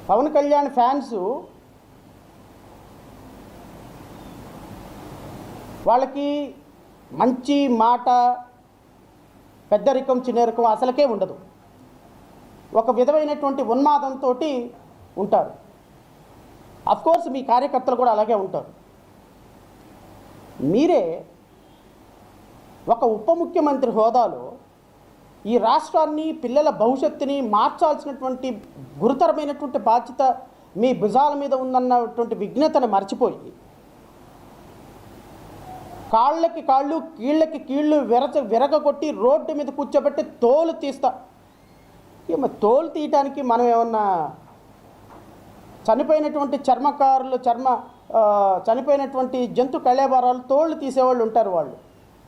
Pawan Kalyan fans వాళ్ళకి మంచి మాట పెద్దరికం చిన్నరికం అసలుకే ఉండదు. ఒక విధమైనటువంటి ఉన్మాదంతో ఉంటారు. అఫ్కోర్స్ మీ కార్యకర్తలు కూడా అలాగే ఉంటారు. మీరే ఒక ఉప ముఖ్యమంత్రి హోదాలో ఈ రాష్ట్రాన్ని పిల్లల భవిష్యత్తుని మార్చాల్సినటువంటి గురుతరమైనటువంటి బాధ్యత మీ భుజాల మీద ఉందన్నటువంటి విజ్ఞతను మర్చిపోయి కాళ్ళకి కాళ్ళు కీళ్ళకి కీళ్ళు విరగొట్టి రోడ్డు మీద కూర్చోబెట్టి తోలు తీస్తా. తోలు తీయటానికి మనం ఏమన్నా చనిపోయినటువంటి చర్మకారులు చనిపోయినటువంటి జంతు కళేబరాలు తోళ్ళు తీసేవాళ్ళు ఉంటారు.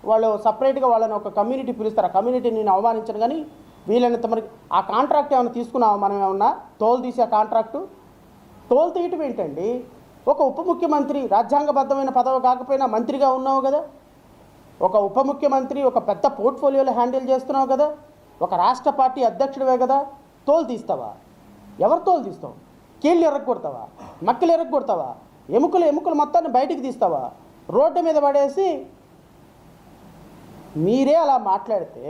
వాళ్ళు సపరేట్గా వాళ్ళని ఒక కమ్యూనిటీ పిలుస్తారు. ఆ కమ్యూనిటీని నేను అవమానించను, కానీ వీళ్ళనంత మనకి ఆ కాంట్రాక్ట్ ఏమైనా తీసుకున్నావా? మనం ఏమన్నా తోలు తీసే కాంట్రాక్టు? తోలు తీయటం ఏంటండి? ఒక ఉప ముఖ్యమంత్రి, రాజ్యాంగబద్ధమైన పదవి కాకపోయినా మంత్రిగా ఉన్నావు కదా, ఒక ఉప ముఖ్యమంత్రి, ఒక పెద్ద పోర్ట్ఫోలియోలో హ్యాండిల్ చేస్తున్నావు కదా, ఒక రాష్ట్ర పార్టీ అధ్యక్షుడివే కదా, తోలు తీస్తావా? ఎవరు తోలు తీస్తావు? కీళ్ళు ఎరగొడతావా? మక్కలు ఎరగొడతావా? ఎముకలు మొత్తాన్ని బయటికి తీస్తావా? రోడ్డు మీద పడేసి మీరే అలా మాట్లాడితే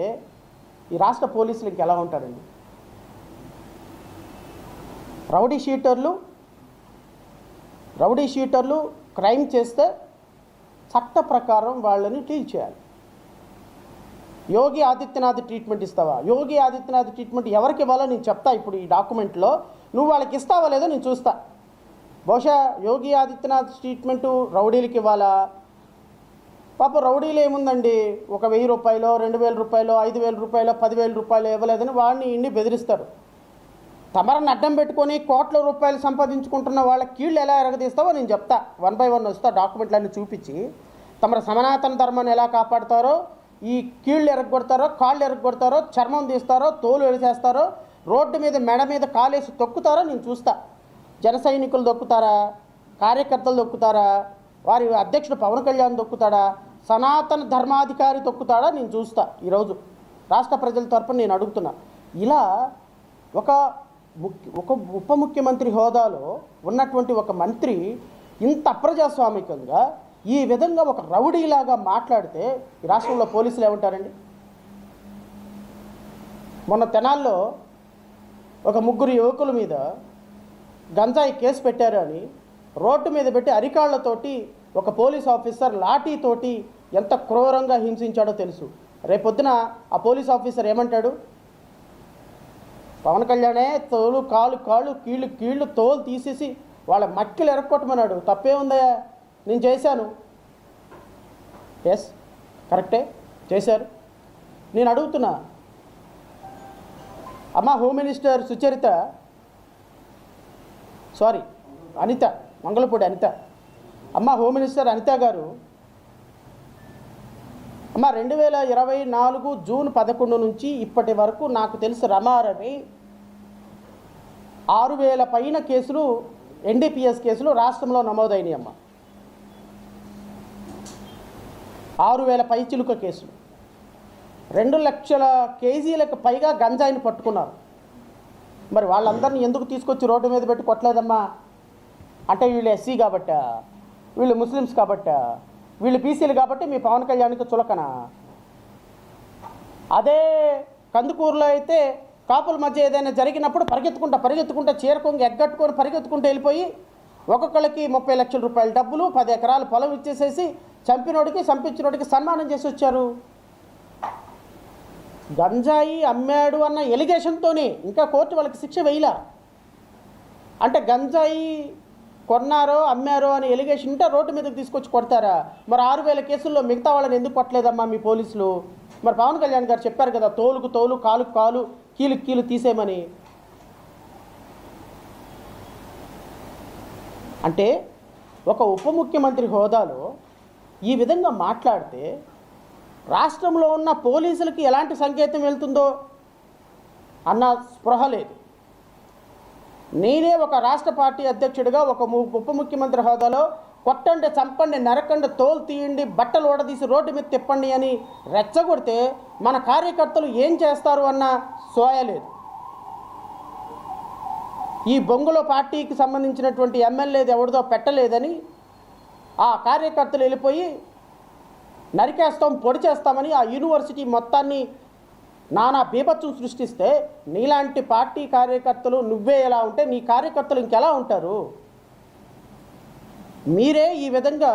ఈ రాష్ట్ర పోలీసులు ఇంకెలా ఉంటారండి? రౌడీ షీటర్లు క్రైమ్ చేస్తే చట్ట ప్రకారం వాళ్ళని డీల్ చేయాలి. యోగి ఆదిత్యనాథ్ ట్రీట్మెంట్ ఇస్తావా? యోగి ఆదిత్యనాథ్ ట్రీట్మెంట్ ఎవరికి ఇవ్వాలో నేను చెప్తా. ఇప్పుడు ఈ డాక్యుమెంట్లో నువ్వు వాళ్ళకి ఇస్తావా లేదో నేను చూస్తా. బహుశా యోగి ఆదిత్యనాథ్ ట్రీట్మెంటు రౌడీలకి ఇవ్వాలా? పాప రౌడీలు ఏముందండి, ఒక 1000 రూపాయలు, 2000 రూపాయలు, 5000 రూపాయలు, 10,000 రూపాయలు ఇవ్వలేదని వాడిని ఇన్ని బెదిరిస్తారు. తమరని అడ్డం పెట్టుకొని కోట్ల రూపాయలు సంపాదించుకుంటున్న వాళ్ళ కీళ్ళు ఎలా ఎరగదీస్తావో నేను చెప్తా. 1 by 1 వస్తా, డాక్యుమెంట్లన్నీ చూపించి తమర సనాతన ధర్మాన్ని ఎలా కాపాడుతారో, ఈ కీళ్ళు ఎరగొడతారో, కాళ్ళు ఎరగొడతారో, చర్మం తీస్తారో, తోలు ఎరిసేస్తారో, రోడ్డు మీద మెడ మీద కాలేసి తొక్కుతారో నేను చూస్తా. జన సైనికులు దొక్కుతారా? కార్యకర్తలు దొక్కుతారా? వారి అధ్యక్షుడు పవన్ కళ్యాణ్ దొక్కుతాడా? సనాతన ధర్మాధికారి తొక్కుతాడా? నేను చూస్తా. ఈరోజు రాష్ట్ర ప్రజల తరపున నేను అడుగుతున్నా. ఇలా ఒక ఉప ముఖ్యమంత్రి హోదాలో ఉన్నటువంటి ఒక మంత్రి ఇంత అప్రజాస్వామికంగా ఈ విధంగా ఒక రౌడీలాగా మాట్లాడితే ఈ రాష్ట్రంలో పోలీసులు ఏమంటారండి? మొన్న తెనాల్లో ఒక 3 యువకుల మీద గంజాయి కేసు పెట్టారు అని రోడ్డు మీద పెట్టి అరికాళ్లతోటి ఒక పోలీస్ ఆఫీసర్ లాఠీతోటి ఎంత క్రూరంగా హింసించాడో తెలుసు. రేపొద్దున ఆ పోలీస్ ఆఫీసర్ ఏమంటాడు? పవన్ కళ్యాణే తోలు కాళ్ళు కీళ్ళు తోలు తీసేసి వాళ్ళ మట్టిలు ఎరక్కొట్టమన్నాడు. తప్పే ఉందయ్యా, నేను చేశాను. ఎస్, కరెక్టే, చేశారు. నేను అడుగుతున్నా, అమ్మ హోమ్ మినిస్టర్ అనిత, మంగళపూడి అనిత, అమ్మ హోమ్ మినిస్టర్ అనిత గారు, అమ్మ 2024 జూన్ 11 నుంచి ఇప్పటి వరకు నాకు తెలిసి రమారమి 6000 పైన కేసులు, ఎన్డీపీఎస్ కేసులు రాష్ట్రంలో నమోదైనాయి. అమ్మ 6000 పైచిలుక కేసులు, 2 లక్షల కేజీలకు పైగా గంజాయిని పట్టుకున్నారు. మరి వాళ్ళందరినీ ఎందుకు తీసుకొచ్చి రోడ్డు మీద పెట్టి కొట్టలేదమ్మా? అంటే వీళ్ళు ఎస్సీ కాబట్టా, వీళ్ళు ముస్లిమ్స్ కాబట్టా, వీళ్ళు బీసీలు కాబట్టి మీ పవన్ కళ్యాణ్కి చులకన? అదే కందుకూరులో అయితే కాపుల మధ్య ఏదైనా జరిగినప్పుడు పరిగెత్తుకుంటా చీరకొంగి ఎగ్గట్టుకొని పరిగెత్తుకుంటూ వెళ్ళిపోయి ఒక్కొక్కళ్ళకి 30 లక్షల రూపాయల డబ్బులు, 10 ఎకరాల పొలం ఇచ్చేసేసి చంపించినోడికి సన్మానం చేసి వచ్చారు. గంజాయి అమ్మాడు అన్న ఎలిగేషన్తోనే ఇంకా కోర్టు వాళ్ళకి శిక్ష వేయలా. అంటే గంజాయి కొన్నారో అమ్మారో అని ఎలిగేషన్ ఉంటే రోడ్డు మీదకి తీసుకొచ్చి కొడతారా? మరి 6000 కేసుల్లో మిగతా వాళ్ళని ఎందుకు కొట్టలేదమ్మా మీ పోలీసులు? మరి పవన్ కళ్యాణ్ గారు చెప్పారు కదా, తోలుకు తోలు, కాలుకు కాలు, కీలుకు కీలు తీసేయమని. అంటే ఒక ఉప ముఖ్యమంత్రి హోదాలో ఈ విధంగా మాట్లాడితే రాష్ట్రంలో ఉన్న పోలీసులకి ఎలాంటి సంకేతం వెళ్తుందో అన్న స్పృహ లేదు. నేనే ఒక రాష్ట్ర పార్టీ అధ్యక్షుడిగా ఒక ఉప ముఖ్యమంత్రి హోదాలో కొట్టండి, చంపండి, నరకండి, తోలు తీయండి, బట్టలు ఓడదీసి రోడ్డు మీద తిప్పండి అని రెచ్చగొడితే మన కార్యకర్తలు ఏం చేస్తారు అన్న సోయ లేదు. ఈ బొంగులో పార్టీకి సంబంధించినటువంటి ఎమ్మెల్యేది ఎవరిదో పెట్టలేదని ఆ కార్యకర్తలు వెళ్ళిపోయి నరికేస్తాం, పొడి చేస్తామని ఆ యూనివర్సిటీ మొత్తాన్ని నానా బీభత్సం సృష్టిస్తే నీలాంటి పార్టీ కార్యకర్తలు నువ్వే ఎలా ఉంటే నీ కార్యకర్తలు ఇంకెలా ఉంటారు? మీరే ఈ విధంగా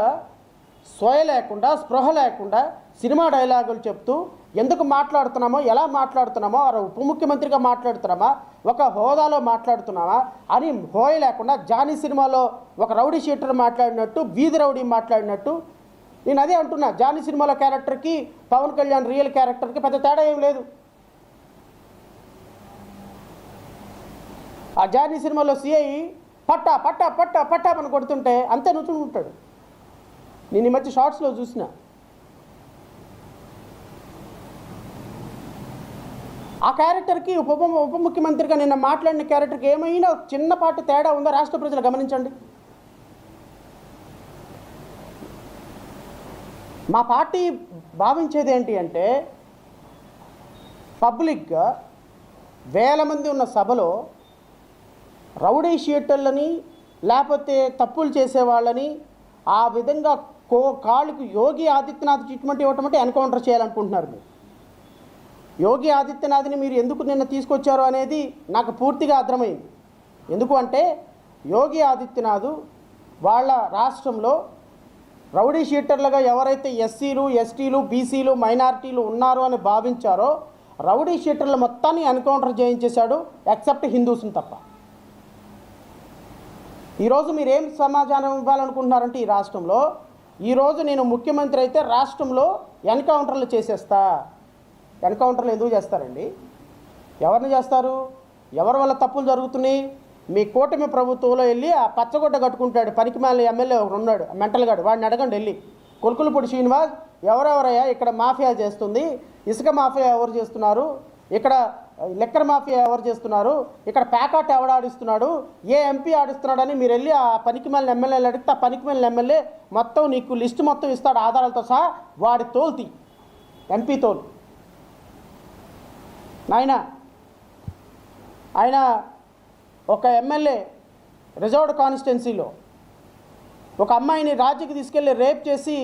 సోయ లేకుండా, స్పృహ లేకుండా సినిమా డైలాగులు చెప్తూ ఎందుకు మాట్లాడుతున్నామో, ఎలా మాట్లాడుతున్నామో, ఉప ముఖ్యమంత్రిగా మాట్లాడుతున్నామా, ఒక హోదాలో మాట్లాడుతున్నామా అని హోయ లేకుండా జానీ సినిమాలో ఒక రౌడీ షీటర్ మాట్లాడినట్టు, వీధి రౌడీ మాట్లాడినట్టు. నేను అదే అంటున్నా, జానీ సినిమాలో క్యారెక్టర్కి పవన్ కళ్యాణ్ రియల్ క్యారెక్టర్కి పెద్ద తేడా ఏం లేదు. ఆ జానీ సినిమాలో సిఐ పట్టా పట్టా పట్టా పట్టా అని కొడుతుంటే అంతే నుంచుంటాడు. నేను ఈ మధ్య షార్ట్స్లో చూసిన. ఆ క్యారెక్టర్కి ఉప ముఖ్యమంత్రిగా నిన్న మాట్లాడిన క్యారెక్టర్కి ఏమైనా చిన్నపాటి తేడా ఉందో రాష్ట్ర ప్రజలు గమనించండి. మా పార్టీ భావించేది ఏంటి అంటే, పబ్లిక్గా వేల మంది ఉన్న సభలో రౌడీ షీటర్లని లేకపోతే తప్పులు చేసేవాళ్ళని ఆ విధంగా కాళ్ళకు యోగి ఆదిత్యనాథ్ ట్రీట్మెంట్ ఇవ్వటం అంటే ఎన్కౌంటర్ చేయాలనుకుంటున్నారు మీరు. యోగి ఆదిత్యనాథ్ని మీరు ఎందుకు నిన్న తీసుకొచ్చారో అనేది నాకు పూర్తిగా అర్థమైంది. ఎందుకు అంటే యోగి ఆదిత్యనాథ్ వాళ్ళ రాష్ట్రంలో రౌడీ షీటర్లుగా ఎవరైతే ఎస్సీలు, ఎస్టీలు, బీసీలు, మైనారిటీలు ఉన్నారో అని భావించారో రౌడీ షీటర్లు మొత్తాన్ని ఎన్కౌంటర్ చేయించేశాడు, ఎక్సెప్ట్ హిందూస్ని తప్ప. ఈరోజు మీరేం సమాధానం ఇవ్వాలనుకుంటున్నారంటే, ఈ రాష్ట్రంలో ఈరోజు నేను ముఖ్యమంత్రి అయితే రాష్ట్రంలో ఎన్కౌంటర్లు చేసేస్తా. ఎన్కౌంటర్లు ఎందుకు చేస్తారండి? ఎవరిని చేస్తారు? ఎవరి వల్ల తప్పులు జరుగుతున్నాయి? మీ కూటమి ప్రభుత్వంలో వెళ్ళి ఆ పచ్చగొడ్డ కట్టుకుంటాడు పనికిమాలిన ఎమ్మెల్యే ఒకడు ఉన్నాడు, మెంటల్ గాడు, వాడిని అడగండి వెళ్ళి. కొలుకులపూడి శ్రీనివాస్ ఎవరెవరయ్యా ఇక్కడ మాఫియా చేస్తుంది, ఇసుక మాఫియా ఎవరు చేస్తున్నారు, ఇక్కడ లిక్కర్ మాఫియా ఎవరు చేస్తున్నారు, ఇక్కడ ప్యాకాట్ ఎవడు ఆడిస్తున్నాడు, ఏ ఎంపీ ఆడిస్తున్నాడని మీరు వెళ్ళి ఆ పనికిమాలిన ఎమ్మెల్యేలు అడిగితే ఆ పనికిమాలిన ఎమ్మెల్యే మొత్తం నీకు లిస్టు మొత్తం ఇస్తాడు ఆధారాలతో సహా. వాడి తోలుతి, ఎంపీ తోలు. ఆయన ఒక ఎమ్మెల్యే రిజర్వ్డ్ కాన్స్టిట్యున్సీలో ఒక అమ్మాయిని రాజ్యకి తీసుకెళ్ళి రేప్ చేసి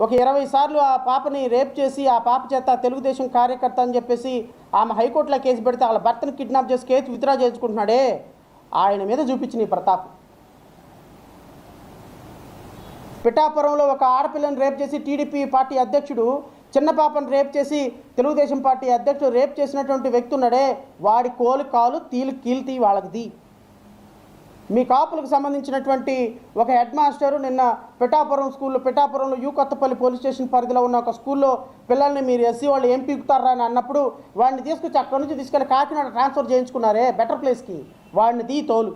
ఒక 20 సార్లు ఆ పాపని రేప్ చేసి ఆ పాప చేత తెలుగుదేశం కార్యకర్త అని చెప్పేసి ఆమె హైకోర్టులో కేసు పెడితే వాళ్ళ భర్తను కిడ్నాప్ చేసి కేసు విత్డ్రా చేసుకుంటున్నాడే, ఆయన మీద చూపించిన ఈ ప్రతాపం. పిఠాపురంలో ఒక ఆడపిల్లని రేప్ చేసి టీడీపీ పార్టీ అధ్యక్షుడు చిన్న పాపను రేప్ చేసి తెలుగుదేశం పార్టీ అధ్యక్షుడు రేప్ చేసినటువంటి వ్యక్తి ఉన్నాడే, వాడి కోలు కాలు తీలు కీల్తి వాళ్ళకిది. మీ కాపులకు సంబంధించినటువంటి ఒక హెడ్ మాస్టరు నిన్న పిఠాపురంలో యూ కొత్తపల్లి పోలీస్ స్టేషన్ పరిధిలో ఉన్న ఒక స్కూల్లో పిల్లల్ని మీరు ఎస్సీ వాళ్ళు ఏం పీకుతారా అని అన్నప్పుడు వాడిని తీసుకొచ్చి అక్కడి నుంచి తీసుకెళ్ళి కాకినాడ ట్రాన్స్ఫర్ చేయించుకున్నారే బెటర్ ప్లేస్కి, వాడిని తోలు.